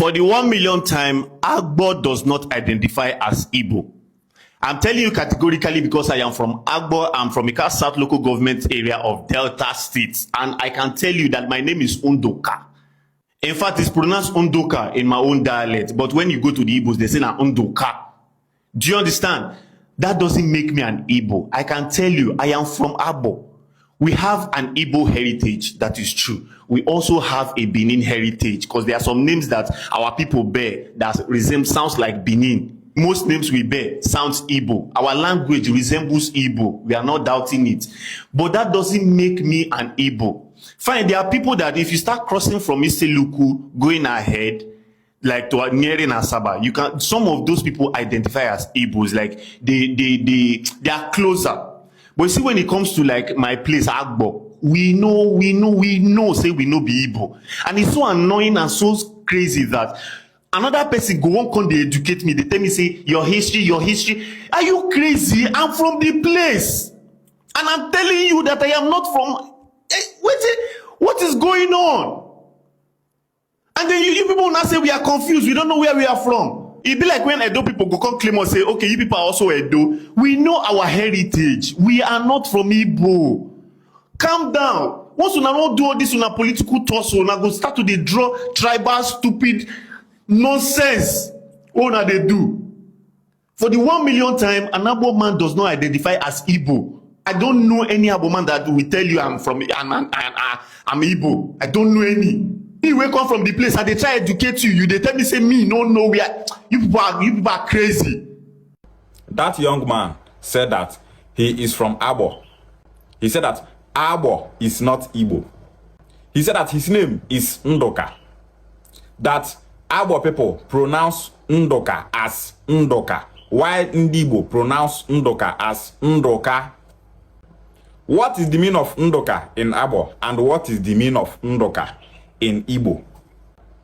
For the 1 million time, Agbor does not identify as Igbo. I'm telling you categorically because I am from Agbor. I'm from Ika South local government area of Delta State. And I can tell you that my name is Undoka. In fact, it's pronounced Undoka in my own dialect. But when you go to the Igbos, they say na Undoka. Do you understand? That doesn't make me an Igbo. I can tell you, I am from Agbor. We have an Igbo heritage, that is true. We also have a Benin heritage because there are some names that our people bear that sounds like Benin. Most names we bear sounds Igbo. Our language resembles Igbo. We are not doubting it. But that doesn't make me an Igbo. Fine, there are people that if you start crossing from Iseluku, going ahead, like to nearing Asaba, you can. Some of those people identify as Igbos, like they are closer. But you see, when it comes to like my place, Agbor, we know, say we know be Igbo. And it's so annoying and so crazy that another person go on, come they educate me. They tell me, say, your history. Are you crazy? I'm from the place. And I'm telling you that I am not from, what is going on? And then you people now say we are confused. We don't know where we are from. It be like when Edo people go come claim and say, okay, you people are also Edo. We know our heritage. We are not from Igbo. Calm down. Once you not do all this on a political tussle, now go start to draw tribal stupid nonsense. What now they do? For the 1 million time, an Agbor man does not identify as Igbo. I don't know any Agbor man that will tell you I'm Igbo. I don't know any. You wake up from the place and they try to educate you. They tell me, say me, no, we are you people are crazy. That young man said that he is from Agbor. He said that Agbor is not Igbo. He said that his name is Ndoka. That Agbor people pronounce Ndoka as Ndoka, while Ndibo pronounce Ndoka as Ndoka. What is the meaning of Ndoka in Agbor, and what is the meaning of Ndoka in Igbo?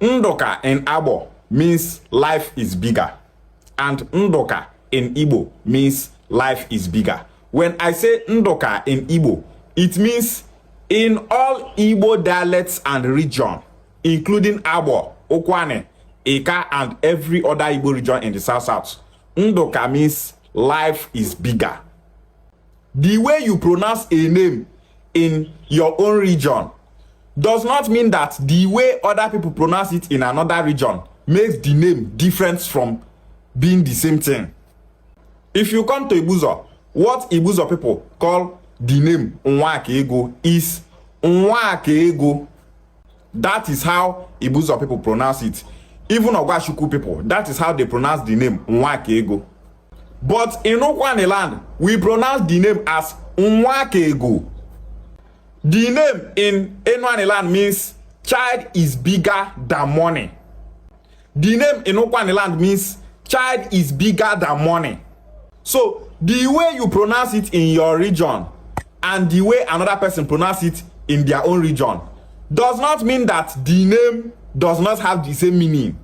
Ndoka in Agbor means life is bigger, and Ndoka in Igbo means life is bigger. When I say Ndoka in Igbo, it means in all Igbo dialects and region, including Agbor, Okwane, Ika, and every other Igbo region in the South, Ndoka means life is bigger. The way you pronounce a name in your own region does not mean that the way other people pronounce it in another region makes the name different from being the same thing. If you come to Ibuzo, what Ibuzo people call the name Nwakego is Nwakego. That is how Ibuzo people pronounce it. Even Ogwashuku people, that is how they pronounce the name Nwakego. But in Okwane land, we pronounce the name as Nwakego. The name in Enwane land means child is bigger than money. The name in Okwane land means child is bigger than money. So the way you pronounce it in your region and the way another person pronounce it in their own region does not mean that the name does not have the same meaning.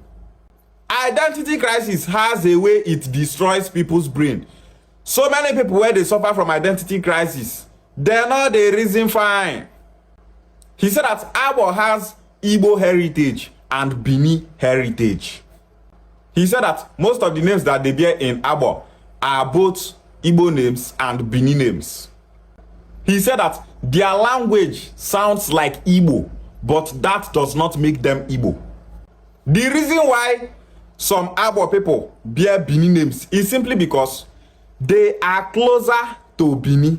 Identity crisis has a way it destroys people's brain. So many people where they suffer from identity crisis, they're not the reason fine. He said that Agbor has Igbo heritage and Bini heritage. He said that most of the names that they bear in Agbor are both Igbo names and Bini names. He said that their language sounds like Igbo, but that does not make them Igbo. The reason why some Agbor people bear Bini names is simply because they are closer to Bini.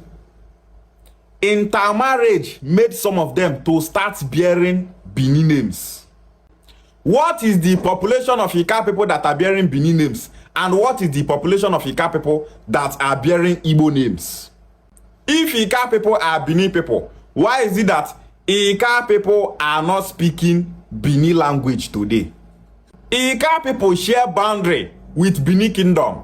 Intermarriage made some of them to start bearing Bini names. What is the population of Ika people that are bearing Bini names? And what is the population of Ika people that are bearing Igbo names? If Ika people are Bini people, why is it that Ika people are not speaking Bini language today? Ika people share boundary with Bini kingdom.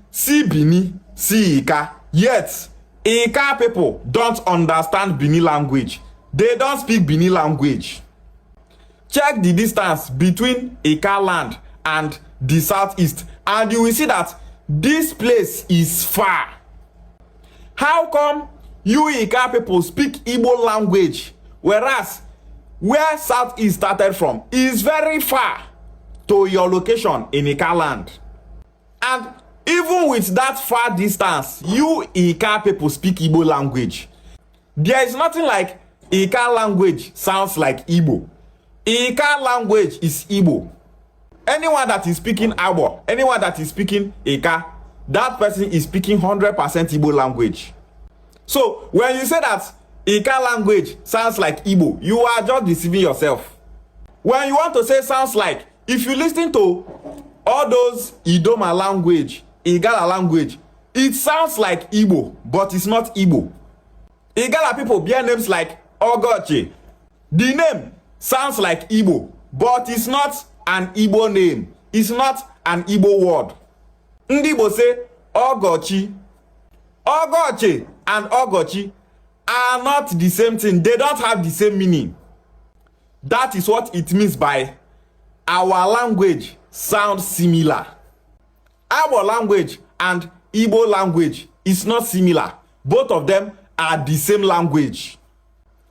See Bini, see Ika, yet Ika people don't understand Bini language. They don't speak Bini language. Check the distance between Ika land and the southeast, and you will see that this place is far. How come you Ika people speak Igbo language, whereas where southeast started from is very far? to your location in Ika land. And even with that far distance, you Ika people speak Igbo language. There is nothing like Ika language sounds like Igbo. Ika language is Igbo. Anyone that is speaking Agbor, anyone that is speaking Ika, that person is speaking 100% Igbo language. So when you say that Ika language sounds like Igbo, you are just deceiving yourself. When you want to say sounds like, if you listen to all those Idoma language, Igala language, it sounds like Igbo, but it's not Igbo. Igala people bear names like Ogochi. The name sounds like Igbo, but it's not an Igbo name. It's not an Igbo word. Ndị Igbo say Ogochi. Ogochi and Ogochi are not the same thing. They don't have the same meaning. That is what it means by our language sounds similar. Our language and Igbo language is not similar. Both of them are the same language.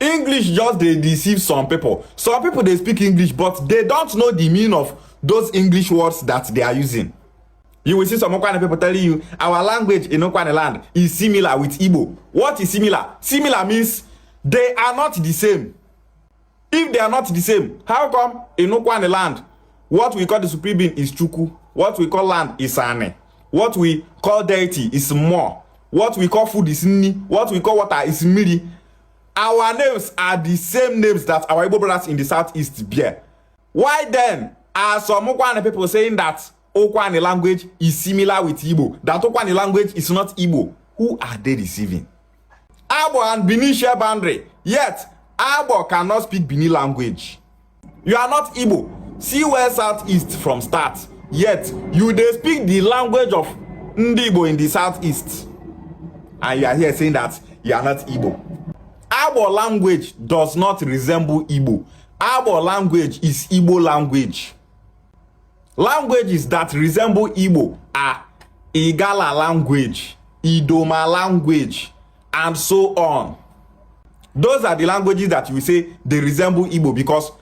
English just they deceive some people. Some people they speak English, but they don't know the meaning of those English words that they are using. You will see some Okwane people telling you our language in Okwane land is similar with Igbo. What is similar? Similar means they are not the same. If they are not the same, how come in Okwane land what we call the supreme being is Chuku, what we call land is Ane, what we call deity is Mo, what we call food is Ni, what we call water is Miri? Our names are the same names that our Igbo brothers in the southeast bear. Why then are some Okwane people saying that Okwane language is similar with Igbo, that Okwane language is not Igbo? Who are they deceiving? Agbor and Benin share boundary, yet Agbor cannot speak Benin language. You are not Igbo. See where southeast from start, yet you they speak the language of Igbo in the southeast, and you are here saying that you are not Igbo. Agbor language does not resemble Igbo. Agbor language is Igbo language. Languages that resemble Igbo are Igala language, Idoma language, and so on. Those are the languages that you say they resemble Igbo, because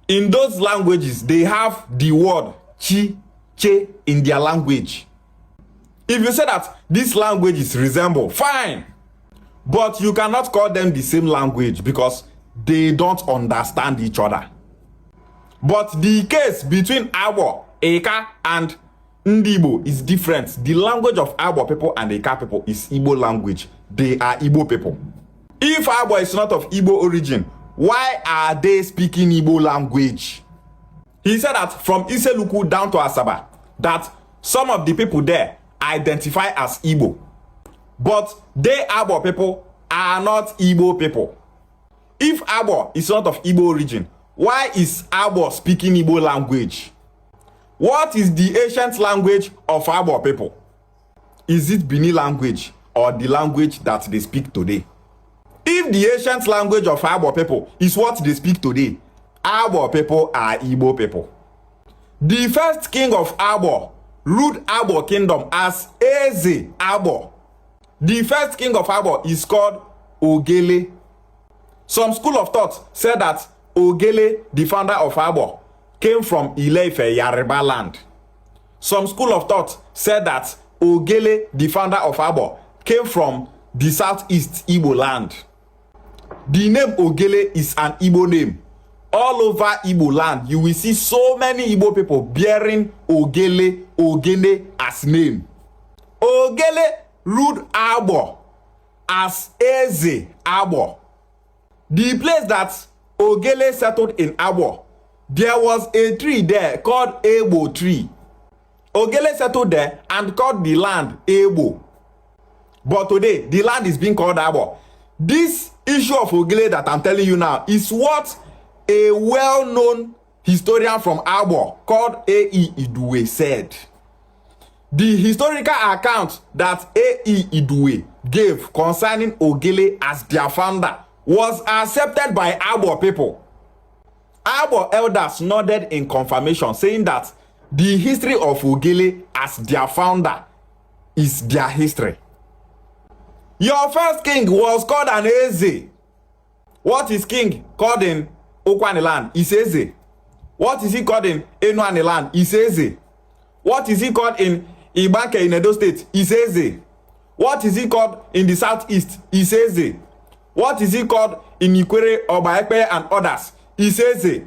in those languages they have the word chi, che in their language. If you say that these languages resemble, fine, but you cannot call them the same language because they don't understand each other. But the case between Agbor, Eka, and Ndibo is different. The language of Agbor people and Eka people is Igbo language. They are Igbo people. If Agbor is not of Igbo origin, why are they speaking Igbo language? He said that from Iseluku down to Asaba, that some of the people there identify as Igbo. But they Agbor people are not Igbo people. If Agbor is not of Igbo origin, why is Agbor speaking Igbo language? What is the ancient language of Agbor people? Is it Bini language or the language that they speak today? If the ancient language of Agbor people is what they speak today, Agbor people are Igbo people. The first king of Agbor ruled Agbor kingdom as Eze Agbor. The first king of Agbor is called Ogele. Some school of thought said that Ogele, the founder of Agbor, came from Ile-Ife Yoruba land. Some school of thought said that Ogele, the founder of Agbor, came from the southeast Igbo land. The name Ogele is an Igbo name. All over Igbo land, you will see so many Igbo people bearing Ogele, Ogene as name. Ogele ruled Agbor as Eze Agbor. The place that Ogele settled in Agbor, there was a tree there called Ebo tree. Ogele settled there and called the land Ebo. But today, the land is being called Agbor. This issue of Ogele that I'm telling you now is what a well-known historian from Agbor called A.E. Idue said. The historical account that A.E. Idue gave concerning Ogele as their founder was accepted by Agbor people. Agbor elders nodded in confirmation, saying that the history of Ogele as their founder is their history. Your first king was called an Eze. What is king called in Okwane land is Eze. What is he called in Enuaniland? Iseze. What is he called in Ibanke in Edo State? Iseze. What is he called in the southeast? Iseze. What is he called in Ikwere, Obaekpe, and others? Iseze.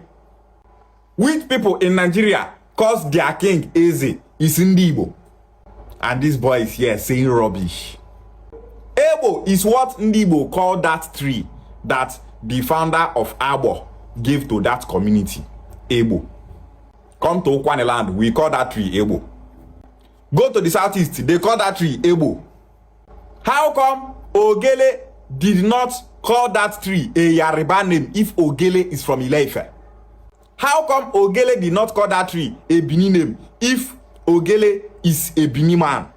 Which people in Nigeria cause their king Eze? Is Igbo. And this boy is here saying rubbish. Ebo is what Igbo called that tree that the founder of Agbor gave to that community. Ebo. Come to Ukwaneland, we call that tree Ebo. Go to the southeast, they call that tree Ebo. How come Ogele did not call that tree a Yoruba name if Ogele is from Ile-Ife? How come Ogele did not call that tree a Bini name if Ogele is a Bini man?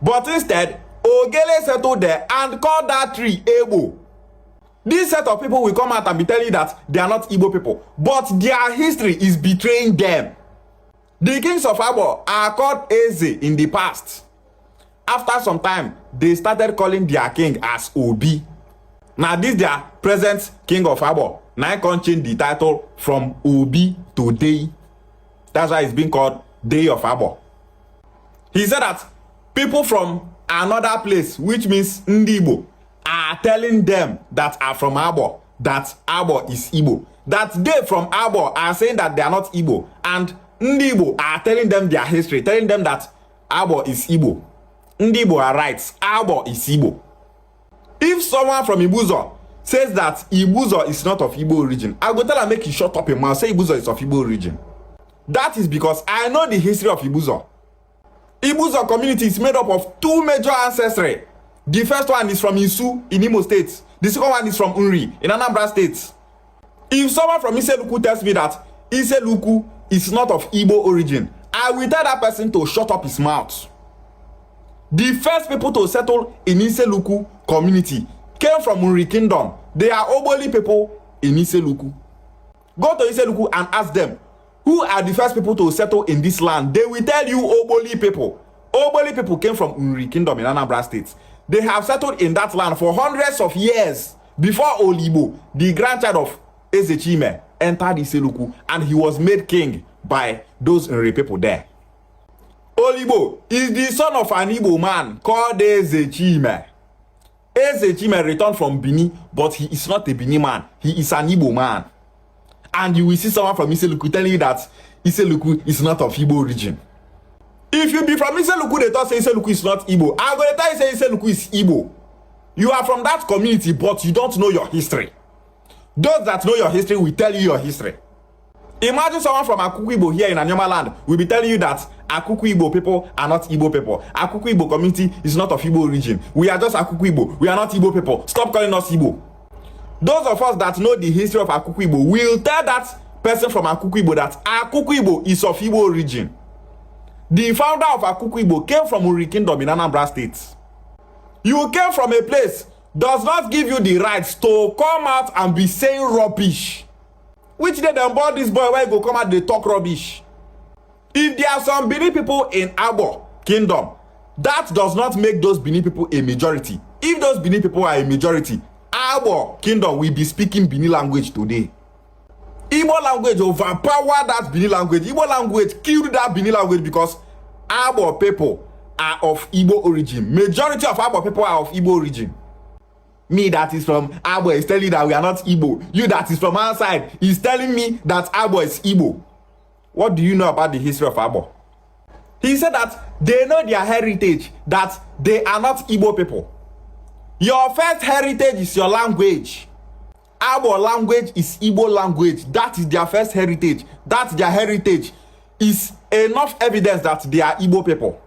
But instead, Ogele settled there and called that tree Ebo. This set of people will come out and be telling you that they are not Igbo people, but their history is betraying them. The kings of Agbor are called Eze in the past. After some time, they started calling their king as Obi. Now this their present king of Agbor. Now I can change the title from Obi to Dey. That's why it's being called Dey of Agbor. He said that people from another place, which means Igbo, are telling them that are from Agbor that Agbor is Igbo. That they from Agbor are saying that they are not Igbo. And Igbo are telling them their history, telling them that Agbor is Igbo. Igbo are right. Agbor is Igbo. If someone from Ibuzo says that Ibuzo is not of Igbo origin, I go tell her make you shut up your mouth, say Ibuzo is of Igbo origin. That is because I know the history of Ibuzo. Ibuzo community is made up of two major ancestry. The first one is from Isu in Imo State. The second one is from Unri in Anambra State. If someone from Iseluku tells me that Iseluku is not of Igbo origin, I will tell that person to shut up his mouth. The first people to settle in Iseluku community came from Unri Kingdom. They are Ogboli people in Iseluku. Go to Iseluku and ask them, who are the first people to settle in this land? They will tell you Ogboli people. Ogboli people came from Unri Kingdom in Anambra State. They have settled in that land for hundreds of years before Olibo, the grandchild of Ezechime, entered Iseluku and he was made king by those Unri people there. Olibo is the son of an Igbo man called Ezechime. Ezechime returned from Bini, but he is not a Bini man. He is an Igbo man. And you will see someone from Iseluku telling you that Iseluku is not of Igbo origin. If you be from Iseluku, they thought say Iseluku is not Igbo. I'm going to tell you say Iseluku is Igbo. You are from that community, but you don't know your history. Those that know your history will tell you your history. Imagine someone from Akuku Igbo here in Anyoma land will be telling you that Akuku Igbo people are not Igbo people. Akuku Igbo community is not of Igbo origin. We are just Akuku Igbo. We are not Igbo people. Stop calling us Igbo. Those of us that know the history of Akuku Igbo will tell that person from Akuku Igbo that Akuku Igbo is of Igbo origin. The founder of Akuku Igbo came from Unri Kingdom in Anambra State. You came from a place does not give you the rights to come out and be saying rubbish. Which day they bought this boy where he go come out they talk rubbish. If there are some Bini people in Agbor Kingdom, that does not make those Bini people a majority. If those Bini people are a majority, Agbor Kingdom will be speaking Bini language today. Igbo language overpower that Bini language. Igbo language killed that Bini language because Agbor people are of Igbo origin. Majority of Agbor people are of Igbo origin. Me that is from Agbor is telling you that we are not Igbo. You that is from outside is telling me that Agbor is Igbo. What do you know about the history of Agbor? He said that they know their heritage, that they are not Igbo people. Your first heritage is your language. Agbor language is Igbo language. That is their first heritage. That's their heritage. Is enough evidence that they are Igbo people.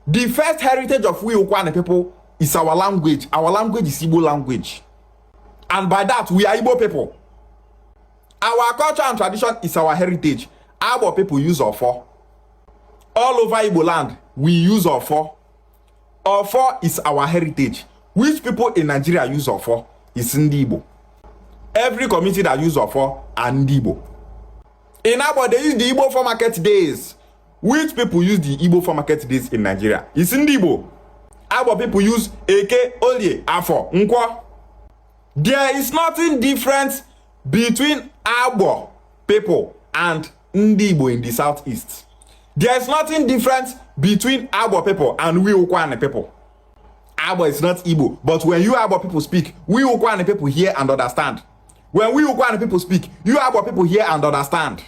The first heritage of we Ukwane people is our language. Our language is Igbo language. And by that, we are Igbo people. Our culture and tradition is our heritage. Agbor people use Ofo. All over Igbo land, we use Ofo. Ofo is our heritage. Which people in Nigeria use Ofo is Igbo. Every community that use Ofo are Igbo. In Agbor, they use the Igbo for market days. Which people use the Igbo for market days in Nigeria? It's Igbo. Agbor people use Eke, Olie, Afo, Nkwo. There is nothing different between Agbor people and Ndi Igbo in the southeast. There's nothing different between Agbor people and we Ukwane people. Agbor is not Igbo, but when you Agbor people speak, we Ukwane people hear and understand. When we Ukwane people speak, you Agbor people hear and understand.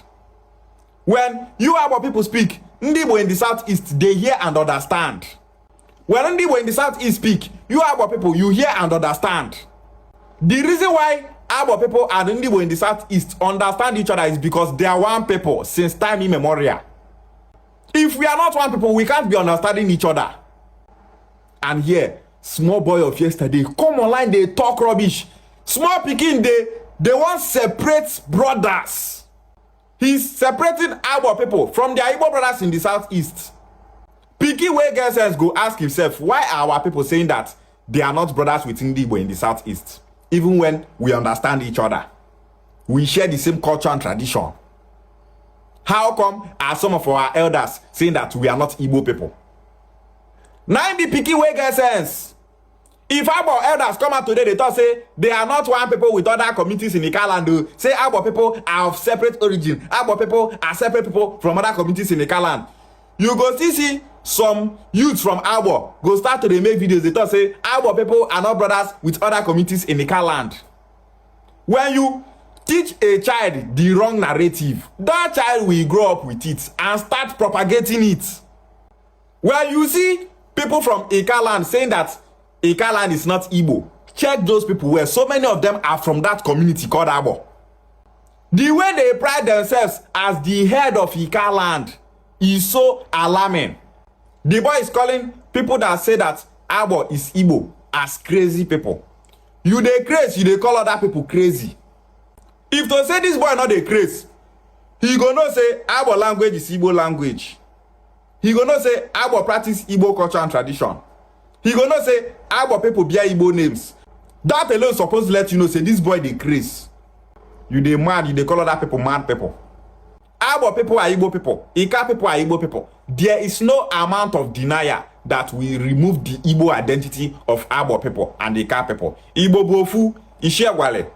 When you Agbor people speak, Ndi Igbo in the southeast, they hear and understand. When Ndi Igbo in the southeast speak, you Agbor people, you hear and understand. The reason why Agbor people and Ndi Igbo in the southeast understand each other is because they are one people since time immemorial. If we are not one people, we can't be understanding each other. And here, small boy of yesterday, come online, they talk rubbish. Small pikin, they want separate brothers. He's separating Agbor people from their Igbo brothers in the southeast. Pikin wey get sense go ask himself, why are our people saying that they are not brothers with Ndi Igbo in the southeast? Even when we understand each other. We share the same culture and tradition. How come are some of our elders saying that we are not Igbo people? Now the picky way get sense. If our elders come out today, they talk say they are not one people with other communities in the land. Say our people are of separate origin. Our people are separate people from other communities in the land. You go still see some youths from Agbor go start to make videos. They talk say Agbor people are not brothers with other communities in the land. When you teach a child the wrong narrative, that child will grow up with it and start propagating it. When you see people from Ikaland saying that Ikaland is not Igbo, check those people where so many of them are from that community called Agbor. The way they pride themselves as the head of Ikaland is so alarming. The boy is calling people that say that Agbor is Igbo as crazy people. You dey crazy, you dey call other people crazy. If to say this boy not dey crazy, he go know say Agbor language is Igbo language. He go know say Agbor practice Igbo culture and tradition. He go know say Agbor people bear Igbo names. That alone supposed to let you know say this boy dey crazy. You dey mad, you dey call other people mad people. Agbor people are Igbo people. Ika people are Igbo people. There is no amount of denial that will remove the Igbo identity of Agbor people and Ika people. Igbo bofu, Ishiagwale.